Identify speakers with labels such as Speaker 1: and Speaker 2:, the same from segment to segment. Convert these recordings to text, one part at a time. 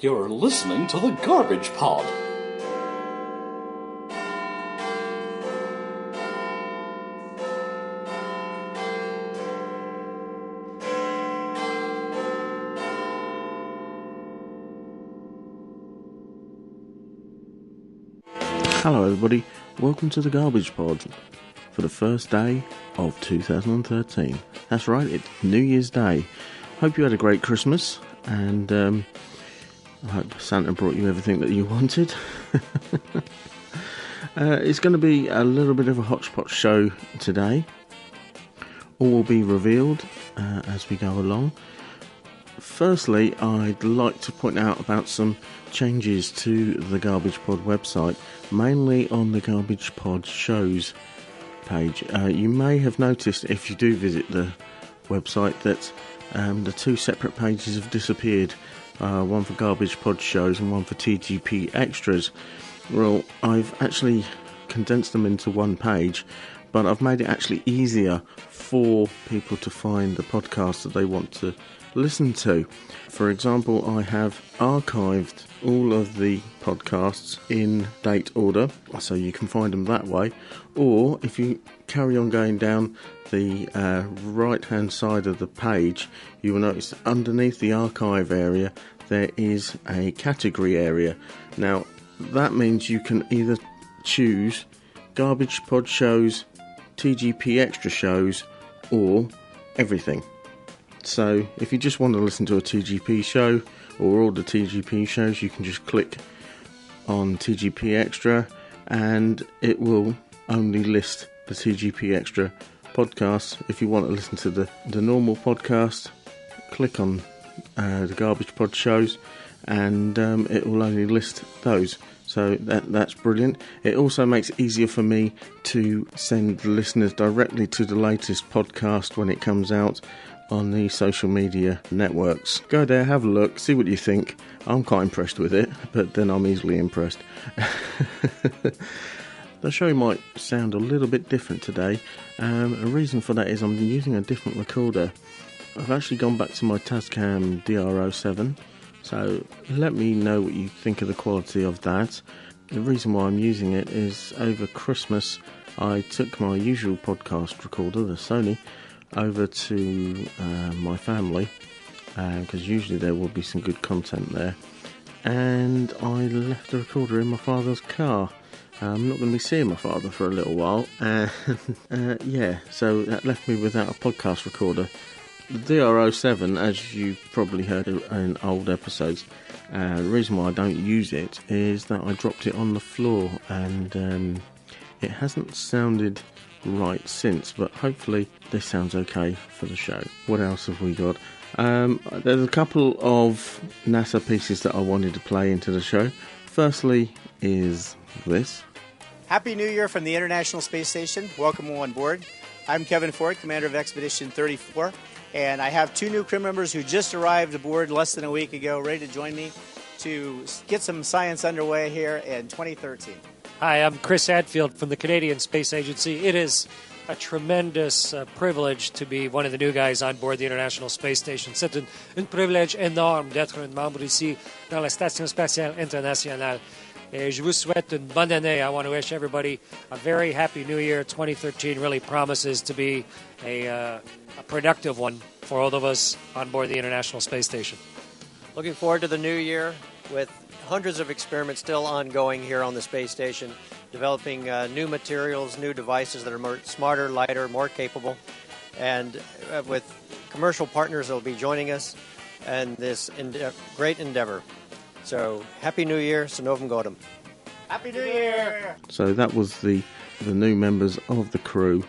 Speaker 1: You're listening to the Garbage Pod.
Speaker 2: Hello everybody, welcome to the Garbage Pod for the first day of 2013. That's right, it's New Year's Day. Hope you had a great Christmas and I hope Santa brought you everything that you wanted. It's going to be a little bit of a hodgepodge show today. All will be revealed as we go along. Firstly, I'd like to point out about some changes to the Garbage Pod website, mainly on the Garbage Pod shows page. You may have noticed if you do visit the website that the two separate pages have disappeared, one for Garbage Pod shows and one for TGP extras. Well, I've actually condensed them into one page, but I've made it actually easier for people to find the podcast that they want to listen to. For example, I have archived all of the podcasts in date order, so you can find them that way. Or if you carry on going down the right hand side of the page, you will notice underneath the archive area there is a category area. Now that means you can either choose Garbage Pod shows, TGP extra shows, or everything. So if you just want to listen to a TGP show or all the TGP shows, you can just click on TGP Extra and it will only list the TGP Extra podcasts. If you want to listen to the normal podcast, click on the Garbage Pod shows and it will only list those. So that's brilliant. It also makes it easier for me to send the listeners directly to the latest podcast when it comes out on the social media networks. Go there, have a look, see what you think. I'm quite impressed with it, but then I'm easily impressed. The show might sound a little bit different today. A reason for that is I'm using a different recorder. I've actually gone back to my Tascam DR07, so let me know what you think of the quality of that. The reason why I'm using it is over Christmas I took my usual podcast recorder, the Sony, over to my family, because usually there will be some good content there, and I left the recorder in my father's car. I'm not going to be seeing my father for a little while, and so that left me without a podcast recorder. The DR07, as you've probably heard in old episodes, the reason why I don't use it is that I dropped it on the floor and it hasn't sounded right since, but hopefully this sounds okay for the show. What else have we got? There's a couple of NASA pieces that I wanted to play into the show. Firstly is this.
Speaker 3: Happy New Year from the International Space Station. Welcome on board. I'm Kevin Ford, Commander of Expedition 34, and I have two new crew members who just arrived aboard less than a week ago, ready to join me to get some science underway here in 2013.
Speaker 4: Hi, I'm Chris Hadfield from the Canadian Space Agency. It is a tremendous privilege to be one of the new guys on board the International Space Station. C'est un privilège énorme d'être un membre ici dans la Station Spatiale Internationale. Et je vous souhaite une bonne année. I want to wish everybody a very happy New Year. 2013 really promises to be a productive one for all of us on board the International Space Station.
Speaker 5: Looking forward to the new year with hundreds of experiments still ongoing here on the space station, developing new materials, new devices that are more smarter, lighter, more capable, and with commercial partners that will be joining us in this great endeavor. So, Happy New Year, so Novum Godum.
Speaker 3: Happy New Year!
Speaker 2: So that was the new members of the crew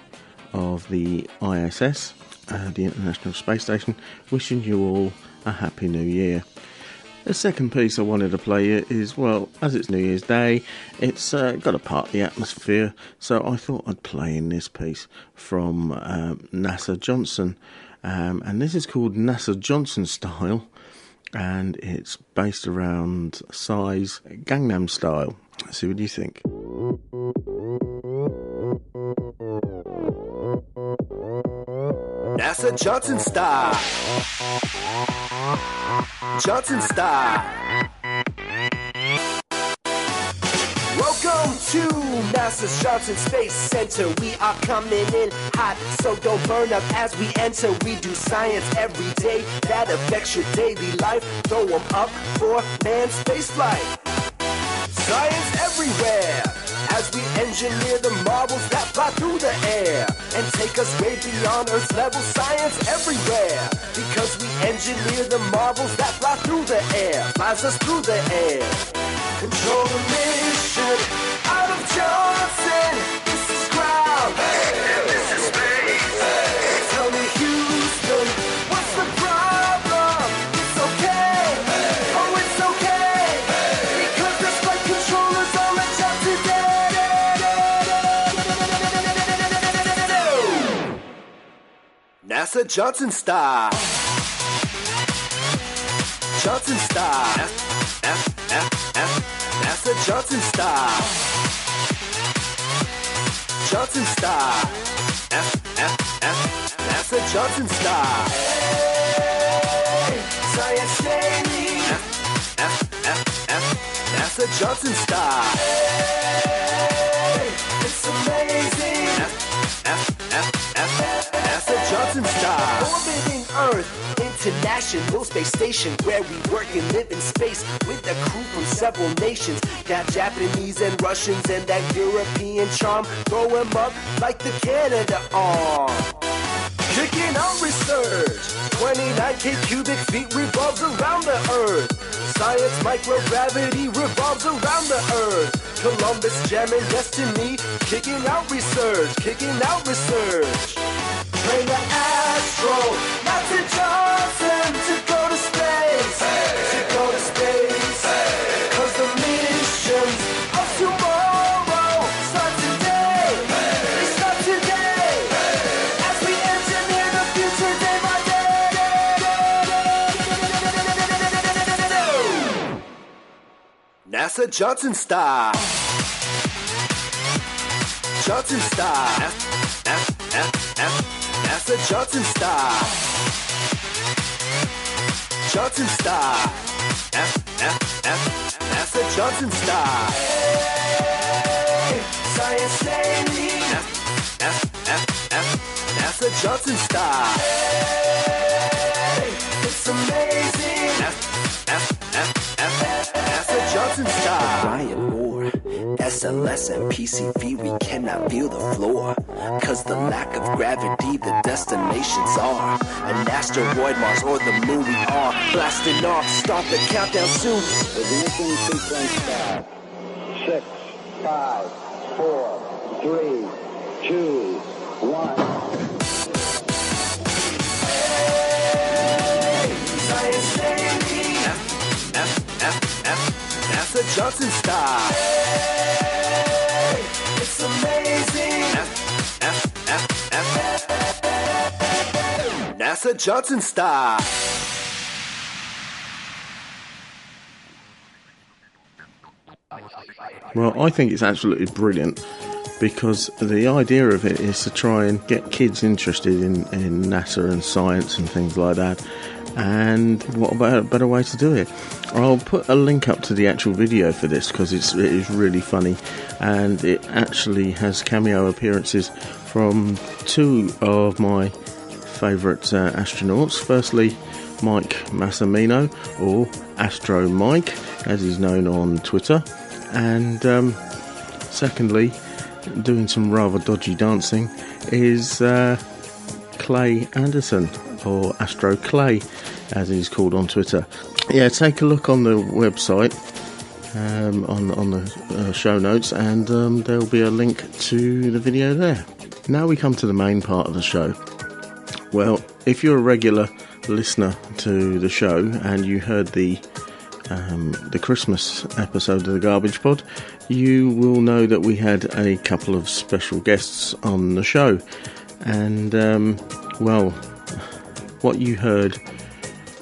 Speaker 2: of the ISS, the International Space Station, wishing you all a Happy New Year. The second piece I wanted to play is, well, as it's New Year's Day, it's got a party atmosphere, so I thought I'd play in this piece from NASA Johnson. And this is called NASA Johnson Style, and it's based around Psy's Gangnam Style. Let's see what you think.
Speaker 6: NASA Johnson Style. Johnson Style. NASA's Johnson Space Center. We are coming in hot, so don't burn up as we enter. We do science every day that affects your daily life. Throw them up for manned space flight. Science everywhere as we engineer the marvels that fly through the air and take us way beyond Earth's level. Science everywhere because we engineer the marvels that fly through the air, flies us through the air. Control the mission out of Johnson. This is ground and this is space. Tell me, Houston, what's the problem? It's okay. Oh, it's okay. Because the flight controllers all at Johnson today. NASA Johnson style. Johnson style. NASA Johnson style. Johnson style. NASA Johnson style. Hey, Science Navy. NASA Johnson style. Hey, it's amazing. NASA Johnson style. Orbiting Earth. International Space Station, where we work and live in space with a crew from several nations. Got Japanese and Russians and that European charm. Throw 'em up like the Canada arm. Kicking out research. 29K cubic feet revolves around the Earth. Science microgravity revolves around the Earth. Columbus jamming destiny. Kicking out research. Kicking out research. Train the Astro, not to Johnson, to go to space, to go to space. Cause the missions of tomorrow start today, they start today, as we engineer the future day by day. NASA Johnson style. Johnson style. NASA Johnson style. Johnson style. NASA Johnson style. Hey, Science Navy. NASA Johnson style. Hey, it's amazing. NASA Johnson style. Ryan Moore. SLS and PCV, we cannot feel the floor. Cause the lack of gravity, the destinations are an asteroid, Mars, or the moon. We are blasting off, start the countdown soon. Ignition sequence start. 6, 5, 4, 3, 2, 1. Hey, Science Navy. NASA Johnson style. Hey, it's amazing. NASA Johnson style.
Speaker 2: Well, I think it's absolutely brilliant because the idea of it is to try and get kids interested in NASA and science and things like that. And what about a better way to do it? I'll put a link up to the actual video for this because it is really funny, and it actually has cameo appearances from two of my favourite astronauts. Firstly, Mike Massimino, or Astro Mike, as he's known on Twitter, and secondly, doing some rather dodgy dancing, is Clay Anderson, or Astro Clay, as he's called on Twitter. Yeah, take a look on the website, on the show notes, and there'll be a link to the video there. Now we come to the main part of the show. Well, if you're a regular listener to the show and you heard the Christmas episode of the Garbage Pod, you will know that we had a couple of special guests on the show, and well, what you heard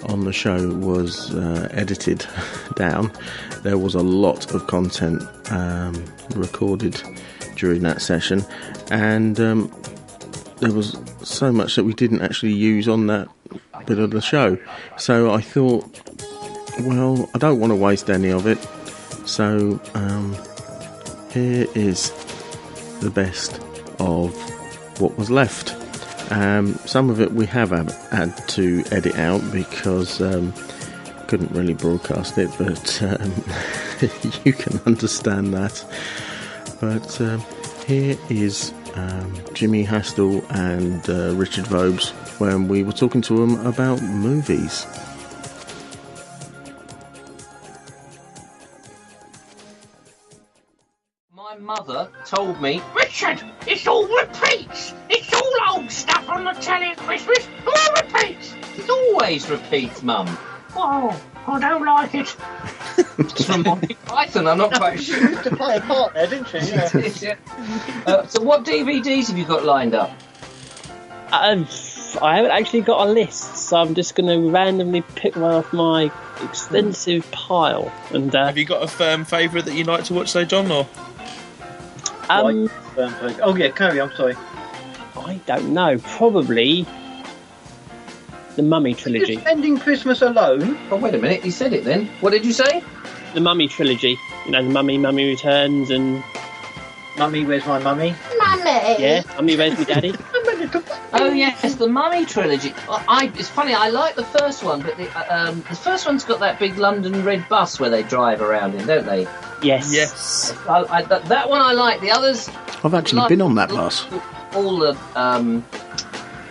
Speaker 2: on the show was edited down. There was a lot of content recorded during that session, and there was so much that we didn't actually use on that bit of the show. So I thought, well, I don't want to waste any of it, so here is the best of what was left. Some of it we have had to edit out because couldn't really broadcast it, but you can understand that. But here is Jimmy Hastell and Richard Vobes when we were talking to them about movies.
Speaker 7: My mother told me, Richard, it's all repeats. It's all old stuff on the telly at Christmas. All repeats. It always repeats, Mum. Oh, I don't like it. It's from Monty Python, I'm not quite sure.
Speaker 8: She used to play a part there, didn't she? Yeah.
Speaker 7: So what DVDs have you got lined up?
Speaker 9: I haven't actually got a list, so I'm just going to randomly pick one off my extensive pile. And
Speaker 10: have you got a firm favourite that you like to watch, though, John? Or
Speaker 8: oh yeah, carry on. Sorry.
Speaker 9: I don't know. Probably the Mummy trilogy.
Speaker 8: You're spending Christmas alone?
Speaker 7: Oh, wait a minute, you said it then. What did you say?
Speaker 9: The Mummy trilogy. You know, the Mummy Returns, and
Speaker 8: Mummy, where's my mummy?
Speaker 11: Mummy!
Speaker 9: Yeah, Mummy, where's my daddy?
Speaker 7: Oh yes, the Mummy trilogy. It's funny, I like the first one, but the first one's got that big London red bus where they drive around in, don't they?
Speaker 9: Yes.
Speaker 10: Yes.
Speaker 7: That one I like. The others...
Speaker 2: I've actually been on that bus.
Speaker 7: All the...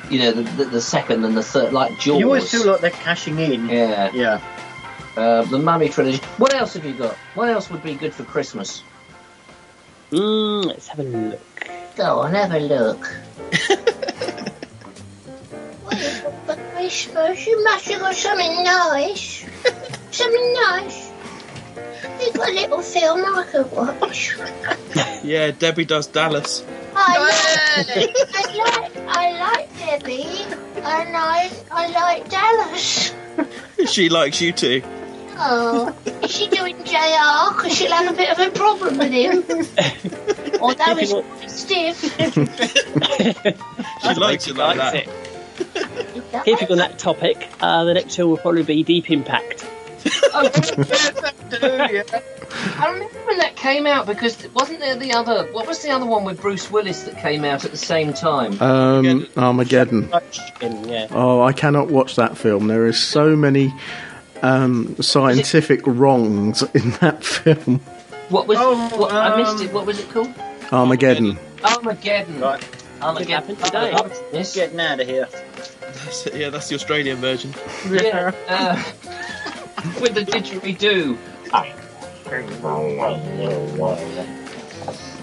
Speaker 7: the second and the third, like Jaws.
Speaker 8: You always feel like they're cashing in.
Speaker 7: Yeah.
Speaker 8: Yeah.
Speaker 7: The Mummy trilogy. What else have you got? What else would be good for Christmas?
Speaker 9: Let's have a look.
Speaker 11: Go on, have a look. For Christmas, you must have got something nice. Something nice. You got a little film I could watch.
Speaker 10: Yeah, Debbie does Dallas.
Speaker 11: I like Debbie, and I like Dallas.
Speaker 10: She likes you too.
Speaker 11: Oh, is she doing JR? Because she'll have a bit of a problem with him. Although he's quite stiff.
Speaker 10: She likes it like that.
Speaker 9: Keeping on that topic, the next film will probably be Deep Impact.
Speaker 7: I remember when that came out, because wasn't there the other... What was the other one with Bruce Willis that came out at the same time?
Speaker 2: Armageddon.
Speaker 9: Yeah.
Speaker 2: Oh, I cannot watch that film. There is so many scientific wrongs in that film.
Speaker 7: What was... I missed it. What was it called?
Speaker 2: Armageddon.
Speaker 7: Armageddon.
Speaker 8: Right.
Speaker 7: Armageddon.
Speaker 9: Today.
Speaker 7: Yes.
Speaker 8: Getting out of here.
Speaker 10: That's the Australian version.
Speaker 7: Yeah. With the didgeridoo.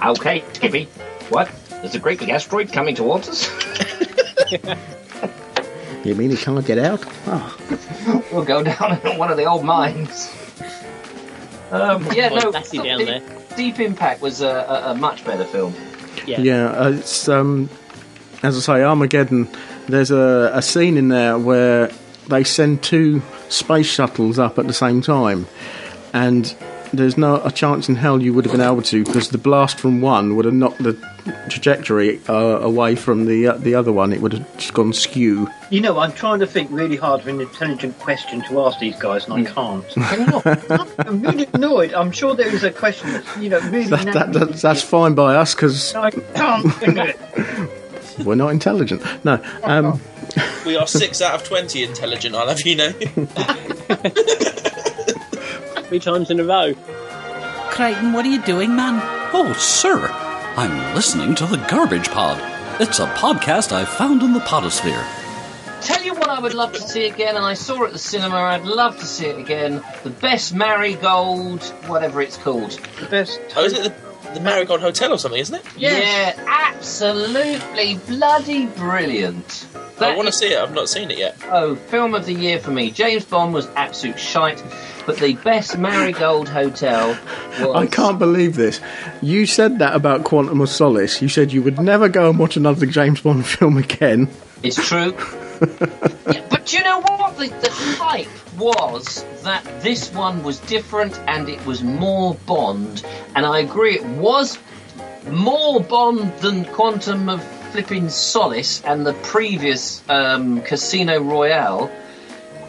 Speaker 7: Okay, Skippy. What? There's a great big asteroid coming towards us?
Speaker 2: You mean he can't get out? Oh.
Speaker 7: We'll go down in one of the old mines. Deep Impact was a much better film.
Speaker 2: Yeah, it's as I say, Armageddon. There's a scene in there where they send two space shuttles up at the same time, and there's not a chance in hell you would have been able to, because the blast from one would have knocked the trajectory away from the other one. It would have just gone skew.
Speaker 8: You know, I'm trying to think really hard of an intelligent question to ask these guys, and I can't.
Speaker 7: Can you not?
Speaker 8: I'm really annoyed. I'm sure there is a question that's, really...
Speaker 2: That's fine by us, because...
Speaker 8: No, I can't think of it.
Speaker 2: We're not intelligent. No.
Speaker 10: We are 6 out of 20 intelligent, I'll have you know.
Speaker 9: 3 times in a row.
Speaker 1: Crichton, what are you doing, man?
Speaker 12: Oh, sir, I'm listening to the Garbage Pod. It's a podcast I found in the podosphere.
Speaker 7: Tell you what I would love to see again, and I saw it at the cinema, I'd love to see it again. The Best Marigold, whatever it's called.
Speaker 8: The best...
Speaker 10: Oh, is it the Marigold Hotel or something, isn't it?
Speaker 7: Yes. Yeah, absolutely bloody brilliant.
Speaker 10: I want to see it, I've not seen it yet.
Speaker 7: Oh, film of the year for me. James Bond was absolute shite, but the Best Marigold Hotel was...
Speaker 2: I can't believe this. You said that about Quantum of Solace. You said you would never go and watch another James Bond film again.
Speaker 7: It's true. Yeah, but you know what? The hype was that this one was different and it was more Bond. And I agree, it was more Bond than Quantum of flipping Solace and the previous Casino Royale.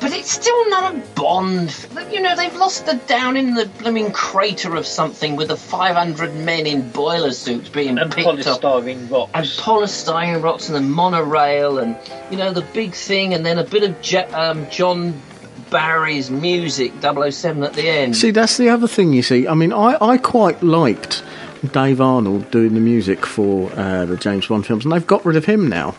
Speaker 7: But it's still not a Bond. You know, they've lost her down in the blooming crater of something with the 500 men in boiler suits being picked up.
Speaker 8: Polystyrene rocks.
Speaker 7: And polystyrene rocks and the monorail and, you know, the big thing and then a bit of John Barry's music, 007 at the end.
Speaker 2: See, that's the other thing, you see. I mean, I quite liked Dave Arnold doing the music for the James Bond films, and they've got rid of him now.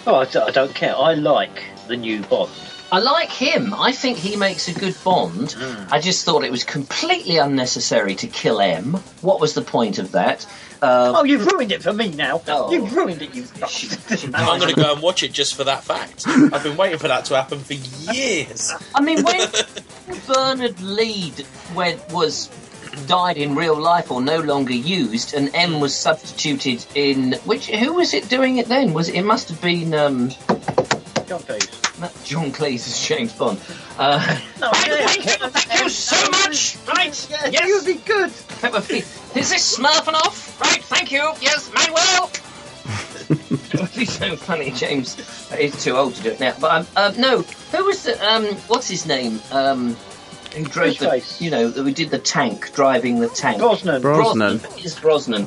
Speaker 8: Oh, I don't care. I like the new Bond.
Speaker 7: I like him. I think he makes a good Bond. I just thought it was completely unnecessary to kill M. What was the point of that?
Speaker 8: Oh, you've ruined it for me now.
Speaker 7: Oh.
Speaker 8: You've ruined it, you bastard.
Speaker 10: I'm going to go and watch it just for that fact. I've been waiting for that to happen for years.
Speaker 7: I mean, when Bernard Lee died in real life or no longer used, and M was substituted in who was it doing it then? It must have been
Speaker 8: John Cleese.
Speaker 7: Not John Cleese as James Bond.
Speaker 8: Thank
Speaker 7: you so much. Right?
Speaker 8: Yes, you'll be good.
Speaker 7: Is this Smurfing off? Right, thank you. Yes, Manuel. It would be so funny, James. He's too old to do it now. But no, who was the what's his name? Who drove we did the tank, driving the tank.
Speaker 2: Brosnan.
Speaker 7: It's Brosnan.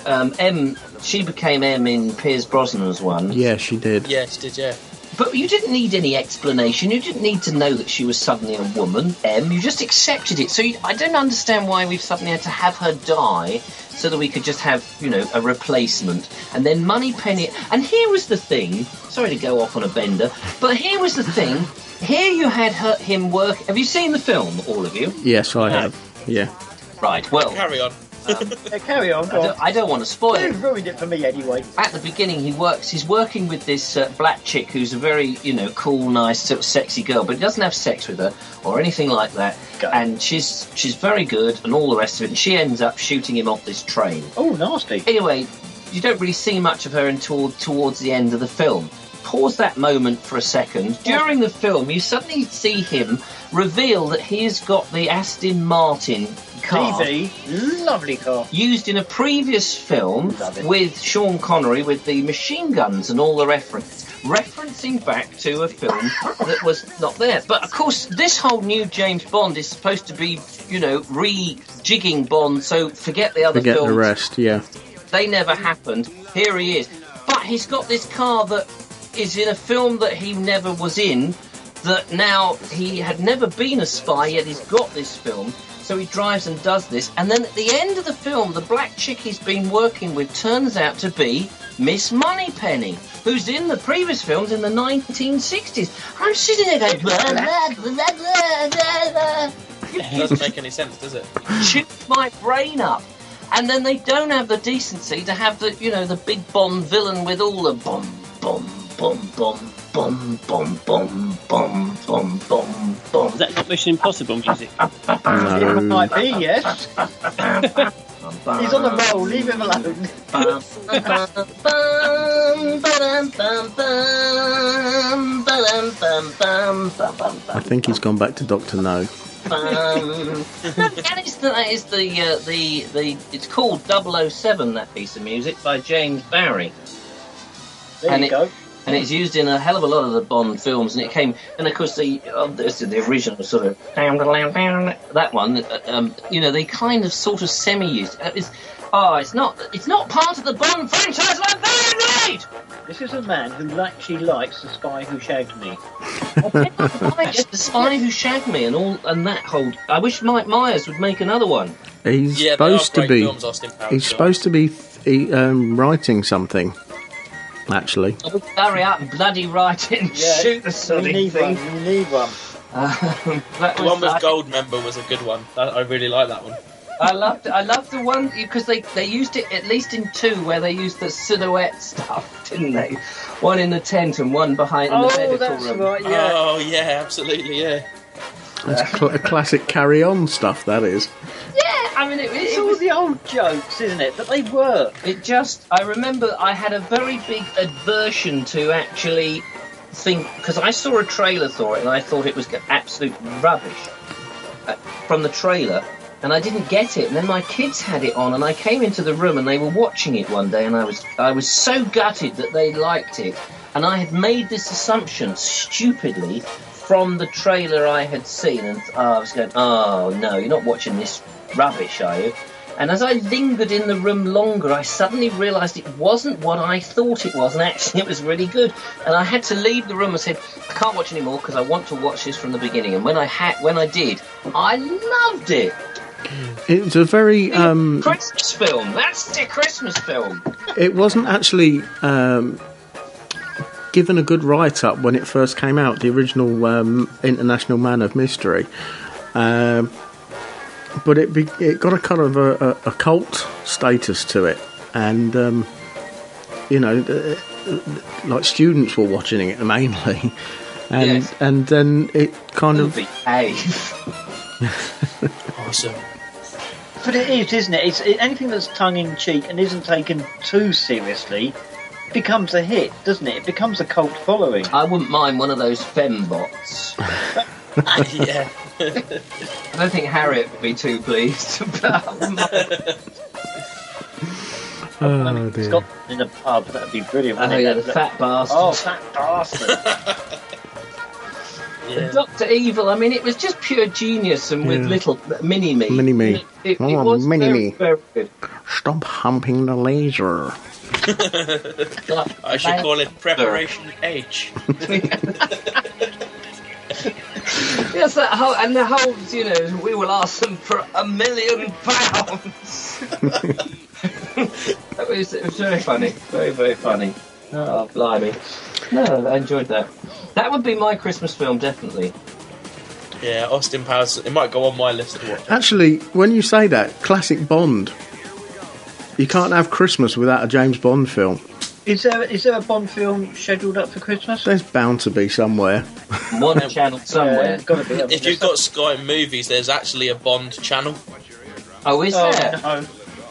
Speaker 7: M. She became M in Pierce Brosnan's one.
Speaker 2: Yeah, she did.
Speaker 10: Yeah, she did. Yeah.
Speaker 7: But you didn't need any explanation. You didn't need to know that she was suddenly a woman, M. You just accepted it. So I don't understand why we've suddenly had to have her die so that we could just have, a replacement. And then Moneypenny... And here was the thing... Sorry to go off on a bender, but here was the thing. Here you had him work... Have you seen the film, all of you?
Speaker 2: Yes, I have. Yeah.
Speaker 7: Right, well...
Speaker 10: Carry on.
Speaker 8: Carry on, go on.
Speaker 7: I don't want to spoil it.
Speaker 8: You've ruined it for me anyway.
Speaker 7: At the beginning, he's working with this black chick who's a very, cool, nice, sort of sexy girl, but he doesn't have sex with her or anything like that. And she's very good and all the rest of it, and she ends up shooting him off this train.
Speaker 8: Oh, nasty.
Speaker 7: Anyway, you don't really see much of her until towards the end of the film. Pause that moment for a second. During the film, you suddenly see him reveal that he has got the Aston Martin car.
Speaker 8: TV, lovely car.
Speaker 7: Used in a previous film with Sean Connery with the machine guns and all the referencing back to a film that was not there. But, of course, this whole new James Bond is supposed to be, rejigging Bond, so forget the other films.
Speaker 2: Forget the rest, yeah.
Speaker 7: They never happened. Here he is. But he's got this car that is in a film that he never was in, that now he had never been a spy, yet he's got this film. So he drives and does this, and then at the end of the film, the black chick he's been working with turns out to be Miss Moneypenny, who's in the previous films in the 1960s. I'm sitting there going... Blah, blah, blah, blah, blah.
Speaker 10: It doesn't make any sense, does it?
Speaker 7: Chewed my brain up. And then they don't have the decency to have the, the big Bond villain with all the bomb, bomb, bomb, bomb, bomb, bomb, bomb, bomb, bomb, bomb, bomb.
Speaker 9: Is that not Mission Impossible music?
Speaker 8: It might be, yes. He's on the roll, leave him alone.
Speaker 2: I think he's gone back to Dr. No.
Speaker 7: And it's it's called 007, that piece of music by James Barry.
Speaker 8: There you go.
Speaker 7: And it's used in a hell of a lot of the Bond films, and it came, and of course the original sort of that one, they kind of sort of semi-used. It's not part of the Bond franchise. I'm very right.
Speaker 8: This is a man who actually likes The Spy Who Shagged Me.
Speaker 7: The Spy Who Shagged Me and that whole. I wish Mike Myers would make another one.
Speaker 2: He's supposed to be. He's supposed to be writing something. Actually,
Speaker 7: hurry up and bloody write it and shoot the sonny thing.
Speaker 8: You need one.
Speaker 10: The one with Goldmember was a good one. I really like that one.
Speaker 7: I loved the one because they used it at least in two where they used the silhouette stuff, didn't they? One in the tent and one behind in the medical room.
Speaker 8: Right, yeah.
Speaker 10: Oh yeah, absolutely, yeah.
Speaker 2: That's a classic Carry On stuff, that is.
Speaker 7: Yeah, I mean
Speaker 8: it's all the old jokes, isn't it? But they work.
Speaker 7: I remember I had a very big aversion to actually think, because I saw a trailer for it and I thought it was absolute rubbish from the trailer. and I didn't get it. And then my kids had it on, and I came into the room, and they were watching it one day, and I was so gutted that they liked it. And I had made this assumption, stupidly, from the trailer I had seen, and I was going, oh no, you're not watching this rubbish, are you? And as I lingered in the room longer, I suddenly realised it wasn't what I thought it was, and actually it was really good. And I had to leave the room and said, I can't watch anymore because I want to watch this from the beginning. And when I did, I loved it.
Speaker 2: It was a very
Speaker 7: Christmas film. That's the Christmas film.
Speaker 2: It wasn't actually given a good write-up when it first came out, the original International Man of Mystery. But it got a kind of a cult status to it, and like students were watching it mainly, and then it kind of
Speaker 10: awesome.
Speaker 8: But it is, isn't it? Anything that's tongue in cheek and isn't taken too seriously becomes a hit, doesn't it? It becomes a cult following.
Speaker 7: I wouldn't mind one of those fembots.
Speaker 10: Yeah.
Speaker 7: I don't think Harriet would be too pleased about
Speaker 2: Oh dear.
Speaker 8: Scotland in a pub, that'd be brilliant.
Speaker 7: Oh yeah, the fat bastard.
Speaker 8: Oh, fat bastard.
Speaker 10: Yeah.
Speaker 7: Dr. Evil, I mean, it was just pure genius, and with little mini-me.
Speaker 2: Mini-me.
Speaker 7: It was
Speaker 2: mini-me.
Speaker 7: very, very good.
Speaker 2: Stop humping the laser.
Speaker 10: I should call it Preparation H.
Speaker 7: Yes, that whole, and the whole, we will ask them for £1 million. It was very funny. Very, very funny. Oh, blimey. No, I enjoyed that. That would be my Christmas film, definitely.
Speaker 10: Yeah, Austin Powers. It might go on my list to watch.
Speaker 2: Actually, when you say that, classic Bond. You can't have Christmas without a James Bond film.
Speaker 8: Is there a Bond film scheduled up for Christmas?
Speaker 2: There's bound to be somewhere.
Speaker 7: One channel somewhere.
Speaker 8: Gotta be.
Speaker 10: If you've got Sky Movies, there's actually a Bond channel.
Speaker 7: Oh, is there?
Speaker 8: No.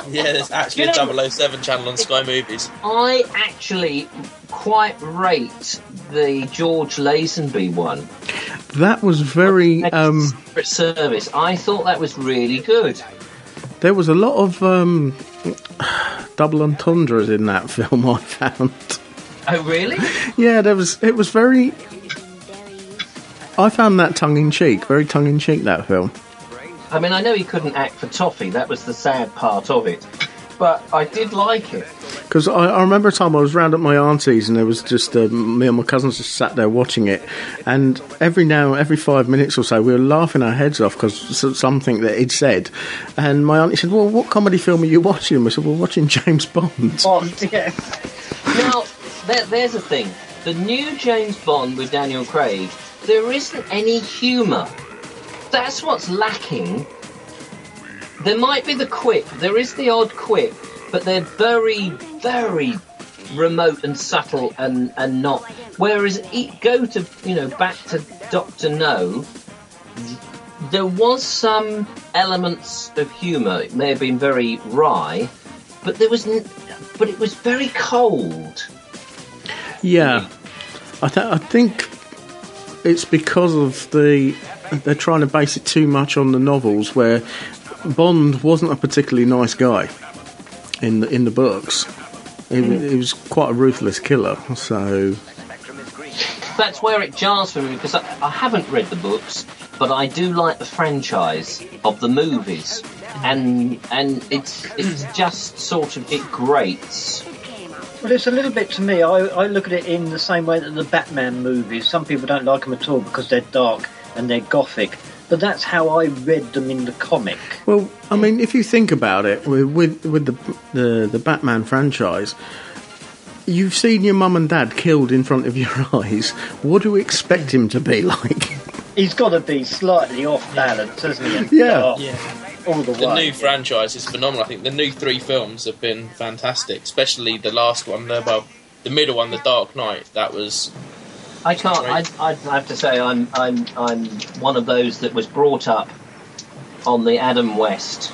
Speaker 10: Yeah, there's actually a 007 channel on Sky Movies.
Speaker 7: I actually quite rate the George Lazenby one.
Speaker 2: That was very...
Speaker 7: Secret Service. I thought that was really good.
Speaker 2: There was a lot of double entendres in that film, I found.
Speaker 7: Oh, really?
Speaker 2: Yeah, it was very... I found that tongue-in-cheek, very tongue-in-cheek, that film.
Speaker 7: I mean, I know he couldn't act for toffee. That was the sad part of it. But I did like it.
Speaker 2: Because I remember a time I was round at my auntie's and there was just me and my cousins just sat there watching it, and every 5 minutes or so we were laughing our heads off because something that he'd said, and my auntie said, well, what comedy film are you watching? We said, we're watching James Bond.
Speaker 8: Bond, yeah.
Speaker 7: Now, there's the thing. The new James Bond with Daniel Craig, there isn't any humour. That's what's lacking. There might be the quip. There is the odd quip, but they're very, very remote and subtle and not. Whereas go to back to Dr. No, there was some elements of humour. It may have been very wry, but it was very cold.
Speaker 2: Yeah, I think it's because of they're trying to base it too much on the novels, where Bond wasn't a particularly nice guy in the books. He was quite a ruthless killer, so
Speaker 7: that's where it jars for me, because I haven't read the books, but I do like the franchise of the movies, and it's just sort of, it grates.
Speaker 8: Well, it's a little bit to me. I look at it in the same way that the Batman movies. Some people don't like them at all because they're dark and they're gothic. But that's how I read them in the comic.
Speaker 2: Well, I mean, if you think about it, with the Batman franchise, you've seen your mum and dad killed in front of your eyes. What do we expect him to be like?
Speaker 8: He's got to be slightly off balance, hasn't he?
Speaker 2: Yeah.
Speaker 8: All the
Speaker 10: The
Speaker 8: way.
Speaker 10: new franchise is phenomenal. I think the new 3 films have been fantastic, especially the last one. The middle one, The Dark Knight. That was.
Speaker 7: I can't. I have to say, I'm one of those that was brought up on the Adam West.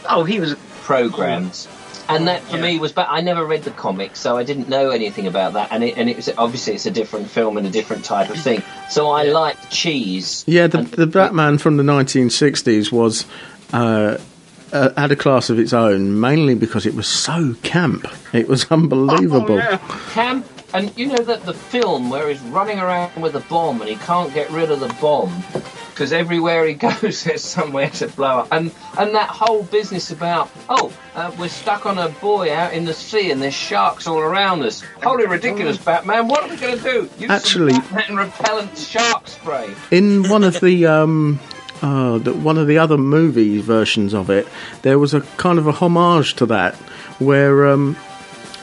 Speaker 8: Oh, he was
Speaker 7: programs, and that for me was. But I never read the comics, so I didn't know anything about that. And it was obviously it's a different film and a different type of thing. So I liked cheese.
Speaker 2: Yeah, the Batman from the 1960s was had a class of its own, mainly because it was so camp. It was unbelievable.
Speaker 7: Camp, and you know that the film where he's running around with a bomb and he can't get rid of the bomb because everywhere he goes there's somewhere to blow up, and that whole business about we're stuck on a buoy out in the sea and there's sharks all around us. Holy ridiculous, Batman! What are we going to do? Use
Speaker 2: Actually,
Speaker 7: some Batman repellent shark spray.
Speaker 2: In one of the one of the other movie versions of it, there was a kind of a homage to that, where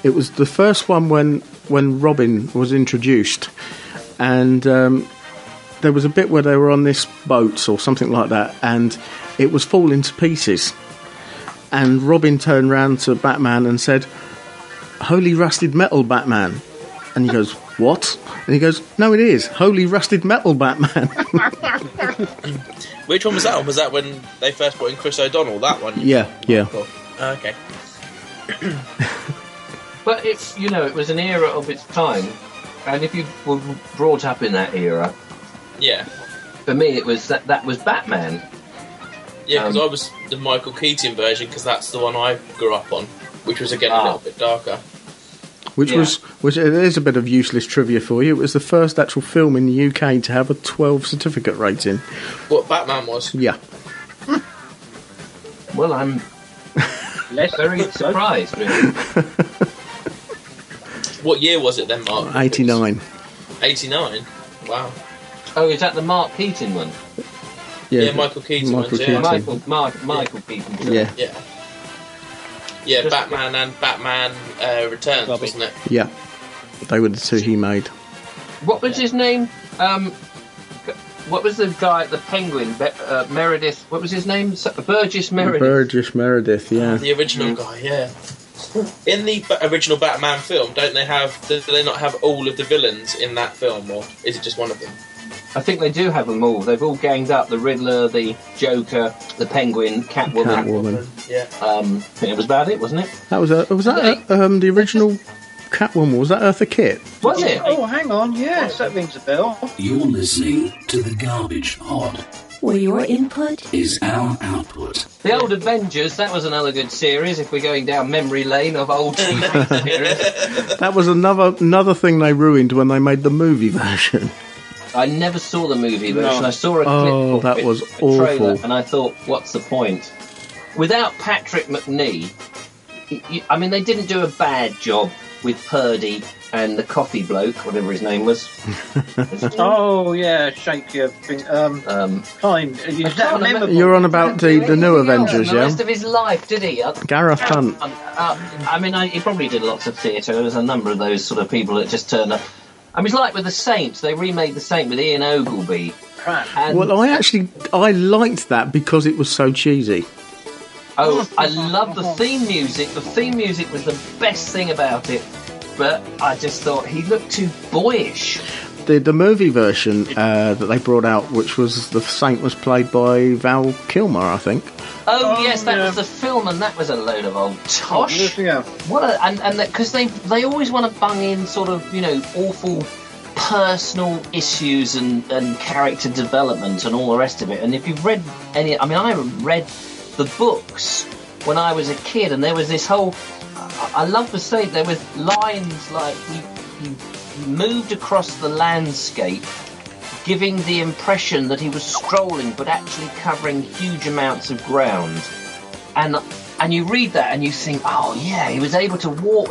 Speaker 2: it was the first one when Robin was introduced, and there was a bit where they were on this boat or something like that, and it was falling to pieces. And Robin turned round to Batman and said, "Holy rusted metal, Batman." And he goes, "What?" And he goes, "No, it is. Holy rusted metal, Batman."
Speaker 10: Which one was that one? Was that when they first brought in Chris O'Donnell? That one?
Speaker 2: Yeah.
Speaker 10: Okay.
Speaker 7: But it was an era of its time, and if you were brought up in that era,
Speaker 10: yeah,
Speaker 7: for me it was that was Batman.
Speaker 10: Yeah, because I was the Michael Keaton version, because that's the one I grew up on, which was again a little bit darker.
Speaker 2: Which it is a bit of useless trivia for you. It was the first actual film in the UK to have a 12 certificate rating.
Speaker 10: What Batman was?
Speaker 2: Yeah.
Speaker 7: Well, I'm very surprised, really.
Speaker 10: What year was it then, Mark?
Speaker 2: 89.
Speaker 10: 89? Wow.
Speaker 7: Oh, is that the Mark Keaton one?
Speaker 10: Yeah, Michael Keaton one.
Speaker 7: Michael Keaton.
Speaker 2: Yeah.
Speaker 10: Yeah, Batman and Batman Returns, wasn't it?
Speaker 2: Yeah. They were the two he made.
Speaker 7: What was his name? What was the guy, the Penguin, Meredith? What was his name? Burgess Meredith.
Speaker 2: Burgess Meredith, yeah.
Speaker 10: The original guy, yeah. In the original Batman film, do they not have all of the villains in that film, or is it just one of them?
Speaker 7: I think they do have them all. They've all ganged up. The Riddler, the Joker, the Penguin, Catwoman.
Speaker 2: Yeah.
Speaker 7: It was about it, wasn't it?
Speaker 2: That was the original Catwoman. Was that Eartha Kitt?
Speaker 7: Was it?
Speaker 8: Oh, hang on. Yes, that rings a bell.
Speaker 12: You're listening to the Garbage Pod.
Speaker 13: Where your input
Speaker 12: is our output.
Speaker 7: The Old Avengers, that was another good series, if we're going down memory lane of old TV series.
Speaker 2: That was another thing they ruined when they made the movie version.
Speaker 7: I never saw the movie version. I saw a clip of
Speaker 2: that
Speaker 7: it,
Speaker 2: was
Speaker 7: a trailer,
Speaker 2: awful.
Speaker 7: and I thought, what's the point? Without Patrick McNee, they didn't do a bad job with Purdy and the coffee bloke, whatever his name was.
Speaker 8: Oh yeah, shake your thing. Time.
Speaker 2: You're on about the new Avengers,
Speaker 7: The
Speaker 2: yeah?
Speaker 7: rest of his life, did he?
Speaker 2: Gareth Hunt.
Speaker 7: He probably did lots of theatre. There was a number of those sort of people that just turned up. It's like with The Saint. They remade The Saint with Ian Ogilvy.
Speaker 2: Well, I liked that because it was so cheesy.
Speaker 7: Oh, I love the theme music. The theme music was the best thing about it. But I just thought he looked too boyish.
Speaker 2: The movie version that they brought out, which was The Saint, was played by Val Kilmer, I think.
Speaker 7: Oh yes, that was the film, and that was a load of old tosh.
Speaker 8: Yeah.
Speaker 7: Because they always want to bung in sort of awful personal issues and character development and all the rest of it. And if you've read I read the books when I was a kid, and there was this whole. I love to say there was lines like he moved across the landscape, giving the impression that he was strolling, but actually covering huge amounts of ground. And you read that and you think, oh yeah, he was able to walk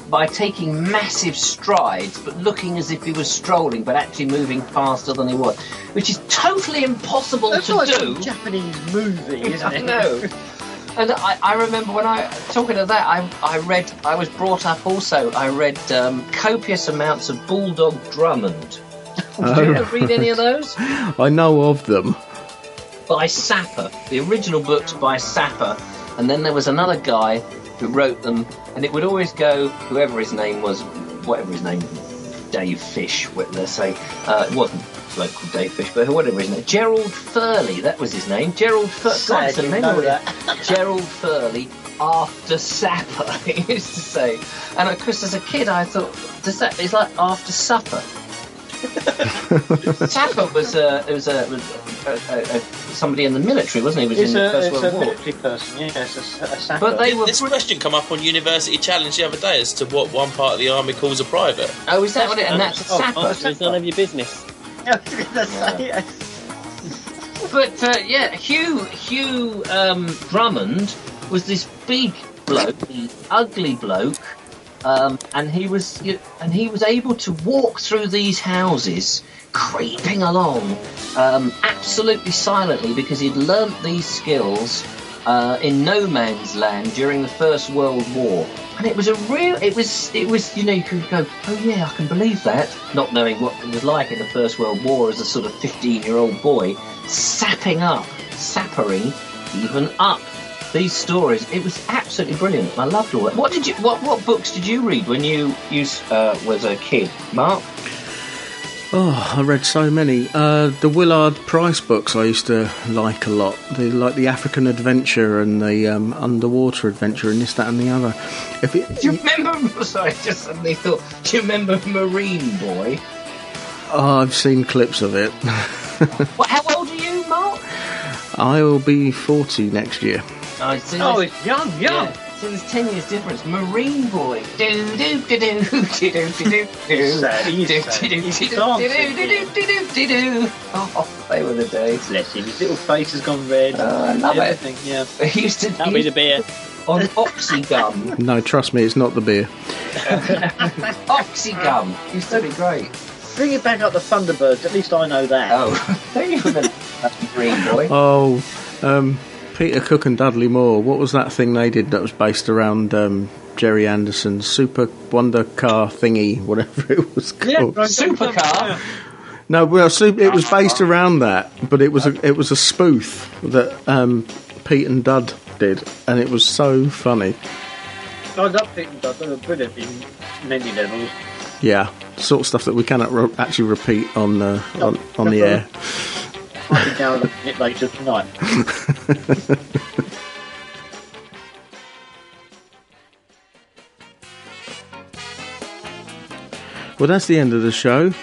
Speaker 7: by taking massive strides, but looking as if he was strolling, but actually moving faster than he was, which is totally impossible to do.
Speaker 8: That's like a Japanese movie, isn't it?
Speaker 7: No. And I remember when talking of that, I was brought up also, I read copious amounts of Bulldog Drummond. Did you ever read any of those?
Speaker 2: I know of them.
Speaker 7: By Sapper. The original books by Sapper. And then there was another guy who wrote them, and it would always go, whoever his name was, whatever his name, Dave Fish, let's say. It wasn't local Dave Fish, but whatever his name. Gerald Furley, that was his name. Gerald Furley. Gerald Furley after Sapper, he used to say. And of course, as a kid, I thought, it's like after supper. Sapper was somebody in the military, wasn't he? He was in the First World War.
Speaker 8: Military person, yes, a sapper.
Speaker 10: But this question come up on University Challenge the other day as to what one part of the army calls a private.
Speaker 7: Oh, is that what it? And that's a sapper.
Speaker 9: It's none of your business.
Speaker 7: But Hugh Drummond was this big bloke, ugly bloke, and he was able to walk through these houses, creeping along, absolutely silently, because he'd learnt these skills in no man's land during the First World War. And it was you could go, oh yeah, I can believe that, not knowing what it was like in the First World War as a sort of 15-year-old boy, sappering even up these stories. It was absolutely brilliant. I loved all that. What books did you read when you was a kid, Mark?
Speaker 2: Oh, I read so many. The Willard Price books I used to like a lot. The African Adventure and the Underwater Adventure and this, that and the other.
Speaker 7: Do you remember... Sorry, just suddenly thought... Do you remember Marine Boy?
Speaker 2: Oh, I've seen clips of it.
Speaker 7: How old are you, Mark?
Speaker 2: I will be 40 next year.
Speaker 7: It's
Speaker 8: young.
Speaker 7: Yeah. So there's 10 years difference. Marine Boy. Oh, they were the days.
Speaker 8: Bless him. His little face has gone red.
Speaker 7: I love
Speaker 8: everything. Yeah.
Speaker 7: He used to...
Speaker 9: That'll be the beer.
Speaker 7: On Oxygum.
Speaker 2: No, trust me, it's not the beer.
Speaker 7: Oxygum. Used to be great.
Speaker 8: Bring it back up the Thunderbirds. At least I know that.
Speaker 7: Oh, don't you remember Marine Boy?
Speaker 2: Oh, Peter Cook and Dudley Moore. What was that thing they did that was based around Jerry Anderson's Super Wonder Car thingy, whatever it was called?
Speaker 7: Yeah, Supercar.
Speaker 2: No, well, it was based around that, but it was a spoof that Pete and Dud did, and it was so funny.
Speaker 8: I love Pete and Dud. They were brilliant in many levels.
Speaker 2: Yeah, sort of stuff that we cannot actually repeat on the air.
Speaker 8: I'll be downloading it later tonight.
Speaker 2: Well, that's the end of the show.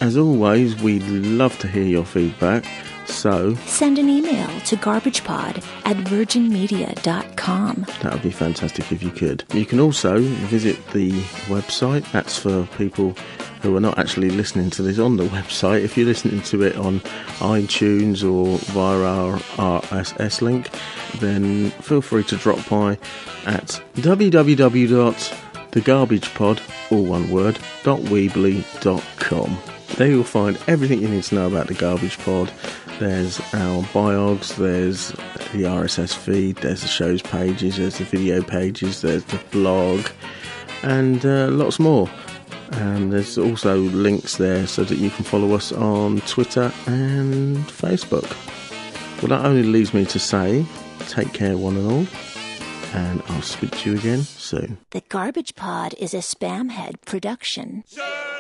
Speaker 2: As always, we'd love to hear your feedback. So
Speaker 13: send an email to garbagepod@virginmedia.com.
Speaker 2: That would be fantastic if you could. You can also visit the website. That's for people who are not actually listening to this on the website. If you're listening to it on iTunes or via our RSS link, then feel free to drop by at www.thegarbagepod, all one word, .weebly.com. There you'll find everything you need to know about the Garbage Pod. There's our biogs, there's the RSS feed, there's the show's pages, there's the video pages, there's the blog, and lots more. And there's also links there so that you can follow us on Twitter and Facebook. Well, that only leaves me to say, take care one and all, and I'll speak to you again soon.
Speaker 13: The Garbage Pod is a Spamhead production.
Speaker 6: Sure.